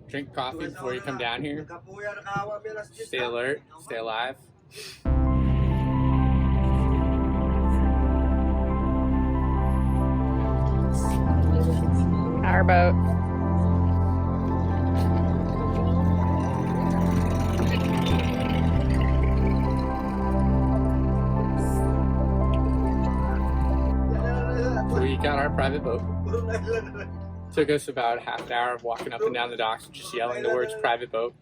Drink coffee before you come down here. Stay alert, stay alive. Our boat. So we got our private boat. Took us about half an hour of walking up and down the docks, just yelling the words "private boat,"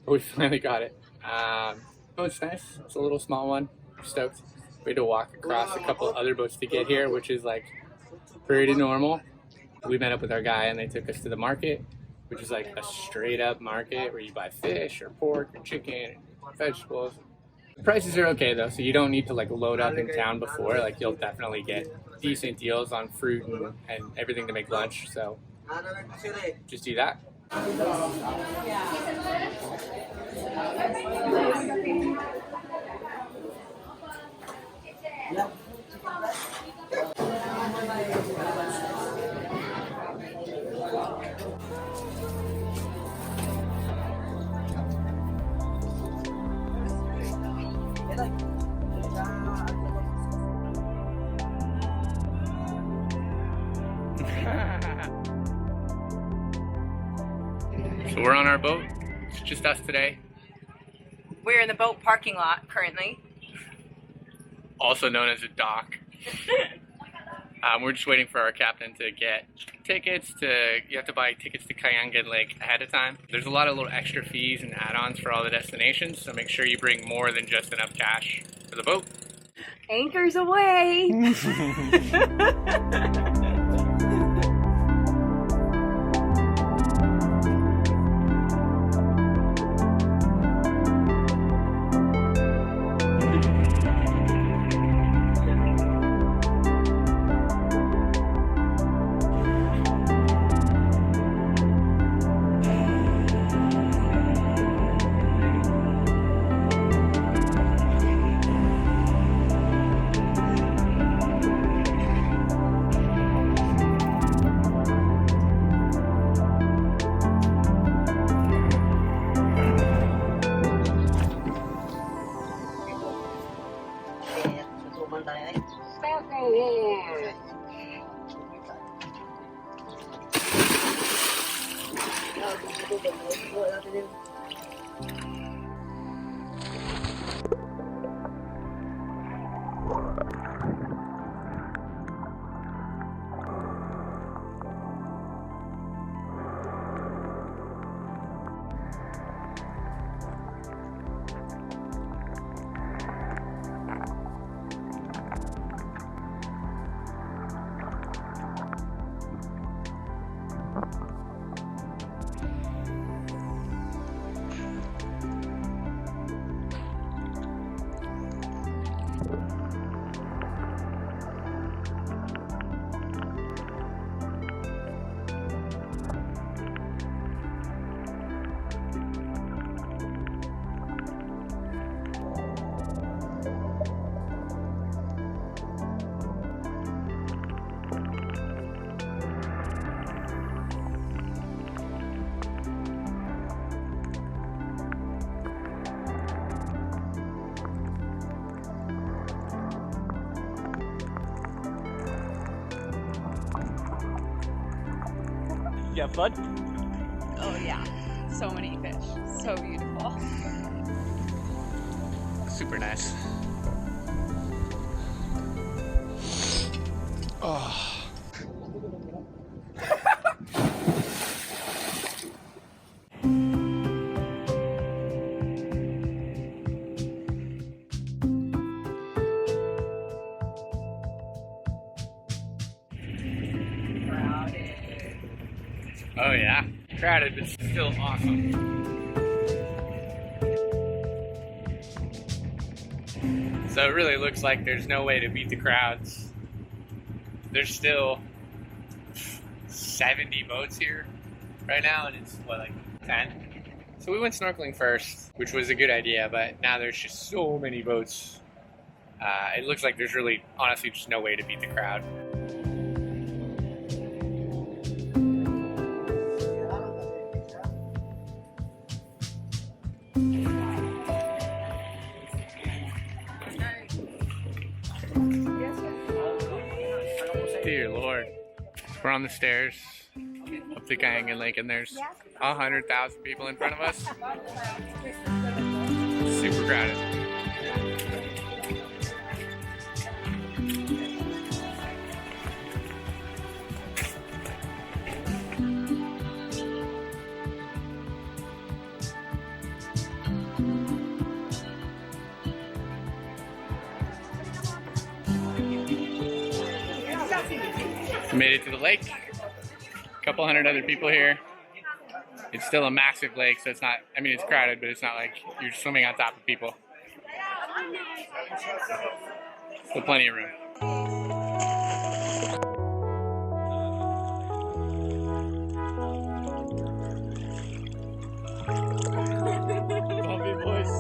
but we finally got it. Boat's nice. It's a little small one. We're stoked. We had to walk across a couple other boats to get here, which is like pretty normal. We met up with our guy and they took us to the market, which is like a straight up market where you buy fish or pork or chicken or vegetables. The prices are okay though, so you don't need to like load up in town before. Like you'll definitely get decent deals on fruit and everything to make lunch. So just do that. So we're on our boat. It's just us today. We're in the boat parking lot currently. Also known as a dock. We're just waiting for our captain to get tickets you have to buy tickets to Kayangan Lake ahead of time. There's a lot of little extra fees and add-ons for all the destinations, so make sure you bring more than just enough cash for the boat. Anchors away! Yeah, bud. Oh yeah, so many fish, so beautiful. Super nice. Oh. Oh yeah, crowded but still awesome. So it really looks like there's no way to beat the crowds. There's still 70 boats here right now, and it's what, like 10? So we went snorkeling first, which was a good idea, but now there's just so many boats. It looks like there's really, honestly, just no way to beat the crowd. Dear Lord. We're on the stairs up to Kayangan Lake and there's 100,000 people in front of us. Super crowded. We made it to the lake. A couple hundred other people here. It's still a massive lake, so it's not, I mean, it's crowded, but it's not like you're swimming on top of people. Still plenty of room. Bumpy voice.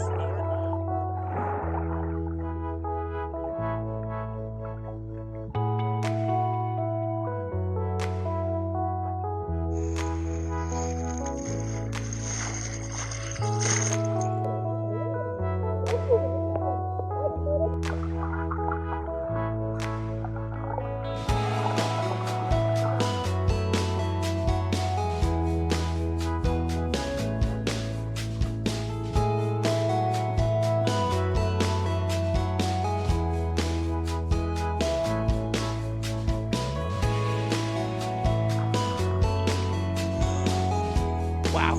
Wow.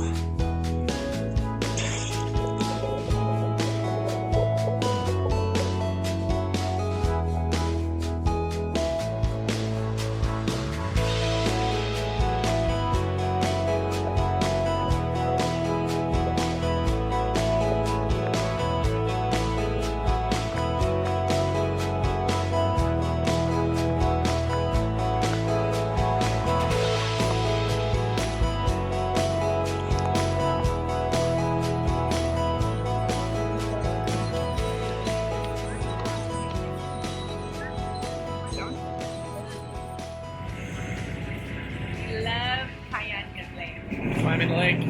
Love Kayangan Lake. Swim in the lake,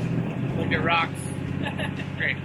look at rocks. Great.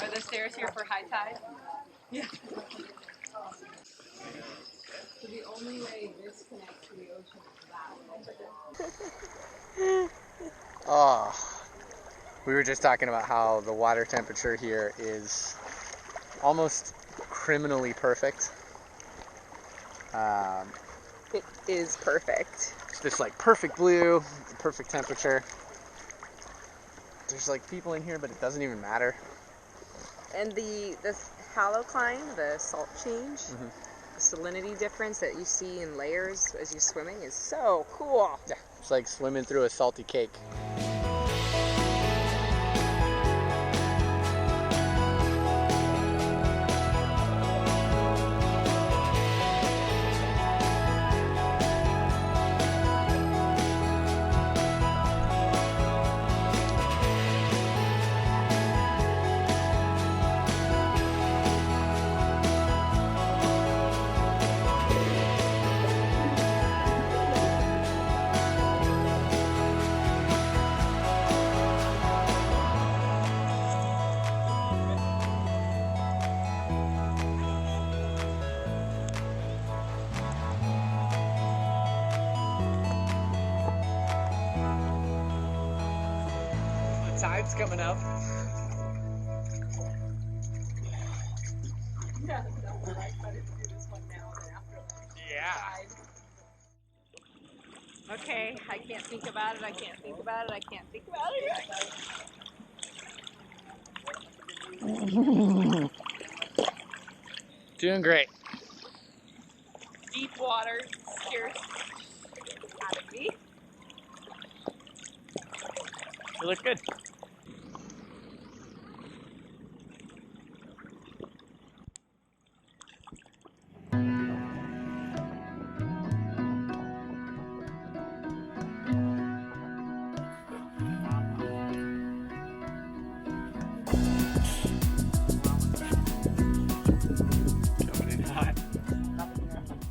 Are the stairs here for high tide? Yeah. So the only way this connects to the ocean is that way. Oh, we were just talking about how the water temperature here is almost criminally perfect. It is perfect. It's just like perfect blue, perfect temperature. There's like people in here, but it doesn't even matter. And the halocline, the salt change, the salinity difference that you see in layers as you're swimming is so cool. Yeah, it's like swimming through a salty cake. The tide's coming up. Yeah. Okay, I can't think about it. I can't think about it. I can't think about it. Doing great. Deep water scares out of me. You look good. Coming in hot.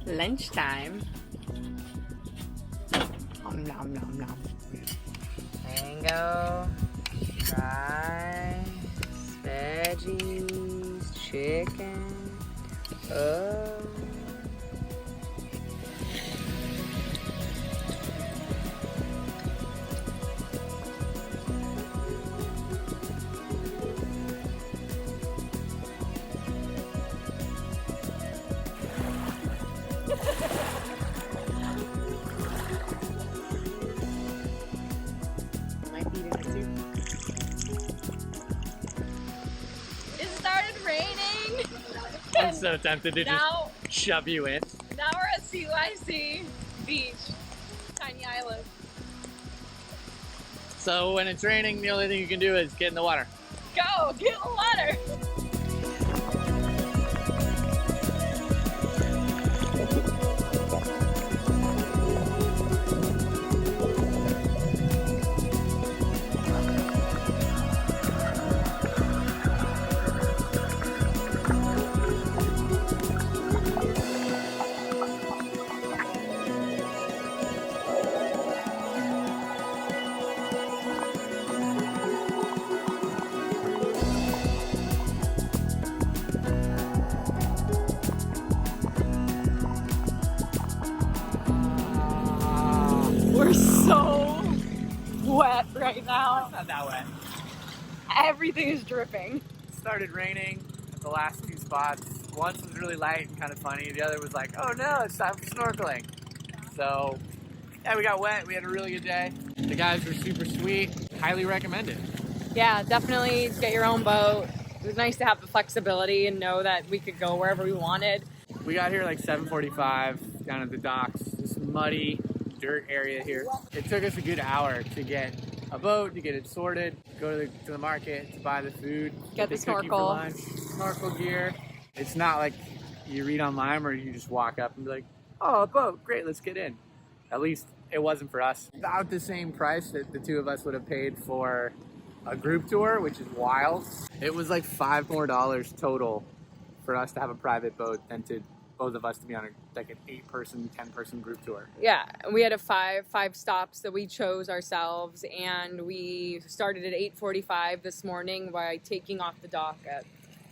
Lunchtime. Nom nom nom. Mango, rice, veggies, chicken. Oh. It started raining. I'm so tempted to Now, just shove you in. now we're at CYC Beach, tiny island. So when it's raining, the only thing you can do is get in the water. Go, get in the water. We're so wet right now. Not that wet. Everything is dripping. It started raining at the last two spots. One was really light and kind of funny. The other was like, oh no, it's time for snorkeling. So yeah, we got wet. We had a really good day. The guys were super sweet. Highly recommend it. Yeah, definitely get your own boat. It was nice to have the flexibility and know that we could go wherever we wanted. We got here like 7:45 down at the docks. This muddy dirt area here. It took us a good hour to get a boat, to get it sorted, go to the market to buy the food, Get the cookie for snorkel. lunch, snorkel gear. It's not like you read online where you just walk up and be like, oh, a boat, great, let's get in. At least it wasn't for us. About the same price that the two of us would have paid for a group tour, which is wild. It was like $5 more total for us to have a private boat than to both of us to be on like an 8-person, 10-person group tour. Yeah, we had a five stops that we chose ourselves, and we started at 8:45 this morning by taking off the dock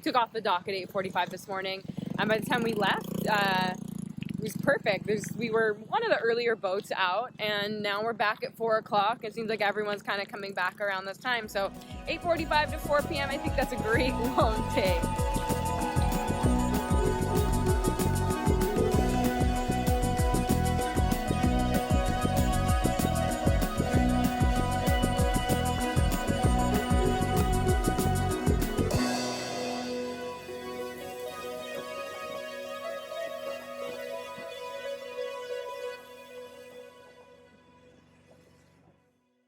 took off the dock at 8:45 this morning, and by the time we left, it was perfect. We were one of the earlier boats out, and now we're back at 4 o'clock. It seems like everyone's kind of coming back around this time, so 8:45 to 4 p.m. I think that's a great long day.